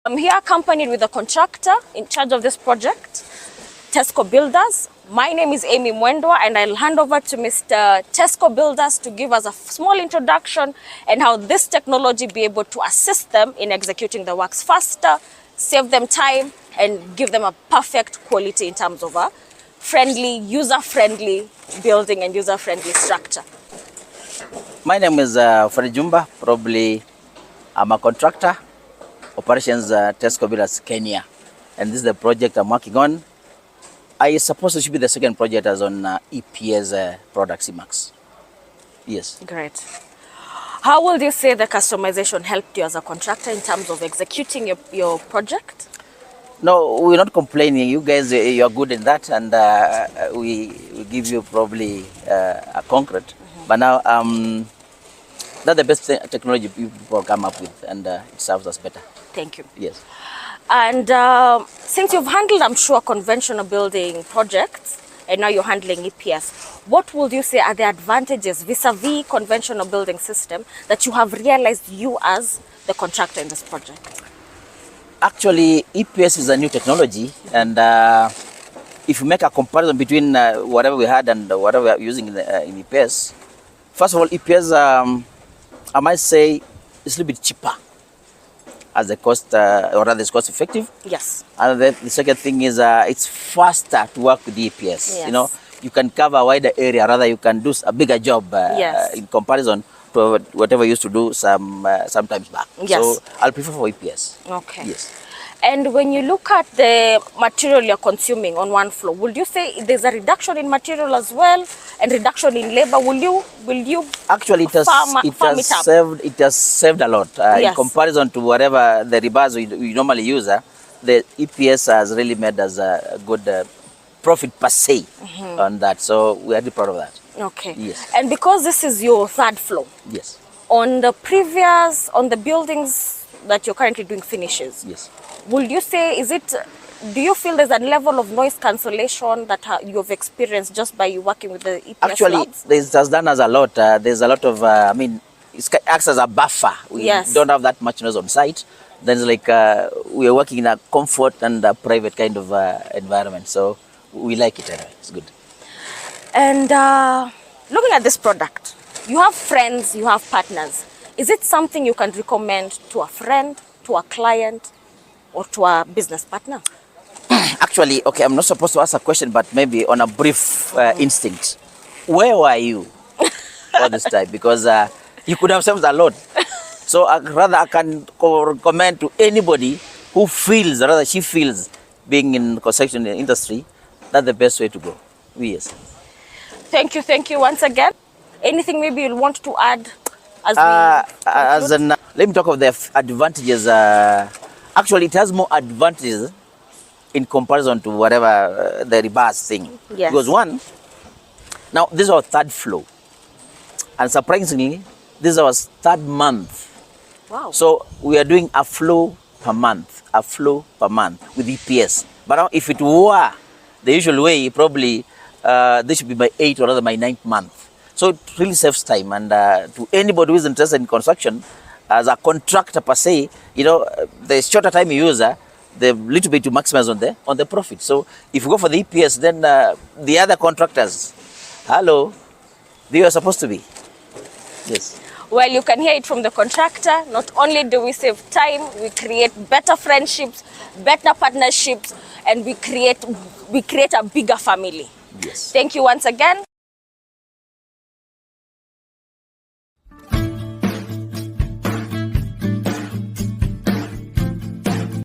I'm here accompanied with a contractor in charge of this project, Tesco Builders. My name is Amy Mwendwa, and I'll hand over to Mr. Tesco Builders to give us a small introduction and how this technology be able to assist them in executing the works faster, save them time, and give them a perfect quality in terms of a friendly, user-friendly building and user-friendly structure. My name is Fred Njumba. Probably I'm a contractor, operations Tesco Builders Kenya, and this is the project I'm working on. I suppose it should be the second project as on EPS product C-Max. Yes. Great. How would you say the customization helped you as a contractor in terms of executing your project? No, we're not complaining. You guys, you're good in that, and we give you probably a concrete. But now, that's the best technology people come up with, and it serves us better. Thank you. Yes. And since you've handled, I'm sure, conventional building projects, and now you're handling EPS, what would you say are the advantages vis-a-vis conventional building system that you have realized you as the contractor in this project? Actually, EPS is a new technology, and if you make a comparison between whatever we had and whatever we are using in EPS, first of all, EPS, I might say, it's a little bit cheaper as the cost, or rather it's cost effective. Yes. And then the second thing is it's faster to work with EPS. Yes. You know, you can cover a wider area, rather you can do a bigger job yes. In comparison to whatever you used to do sometimes back. Yes. So I'll prefer for EPS. Okay. Yes. And when you look at the material you're consuming on one floor, would you say there's a reduction in material as well and reduction in labor? Will you actually it has saved a lot yes. in comparison to whatever the rebars we normally use. The EPS has really made us a good profit per se on that. So we are really proud of that. Okay. Yes. And because this is your third floor. Yes. On the buildings that you're currently doing finishes. Yes. Would you say, do you feel there's a level of noise cancellation that you've experienced just by working with the EPS actually, labs? This has done us a lot. There's a lot of, it acts as a buffer. We yes. don't have that much noise on site. Then it's like we are working in a comfort and a private kind of environment. So we like it anyway. It's good. And looking at this product, you have friends, you have partners. Is it something you can recommend to a friend, to a client, or to a business partner? Actually, okay, I'm not supposed to ask a question, but maybe on a brief instinct. Where were you all this time? Because you could have saved a lot. So I can recommend to anybody who feels, rather she feels, being in the construction industry, that's the best way to go. Yes. Thank you once again. Anything maybe you'll want to add let me talk of the advantages. Actually, it has more advantages in comparison to whatever the rebars thing. Yes. Because one, now this is our third floor, and surprisingly, this is our third month. Wow. So we are doing a floor per month with EPS. But now if it were the usual way, probably this should be my 8th or rather my 9th month. So it really saves time, and to anybody who is interested in construction, as a contractor per se, you know, the shorter time you use, the little bit to maximize on the profit. So if you go for the EPS, then the other contractors, hello, they are supposed to be. Yes. Well, you can hear it from the contractor. Not only do we save time, we create better friendships, better partnerships, and we create a bigger family. Yes. Thank you once again.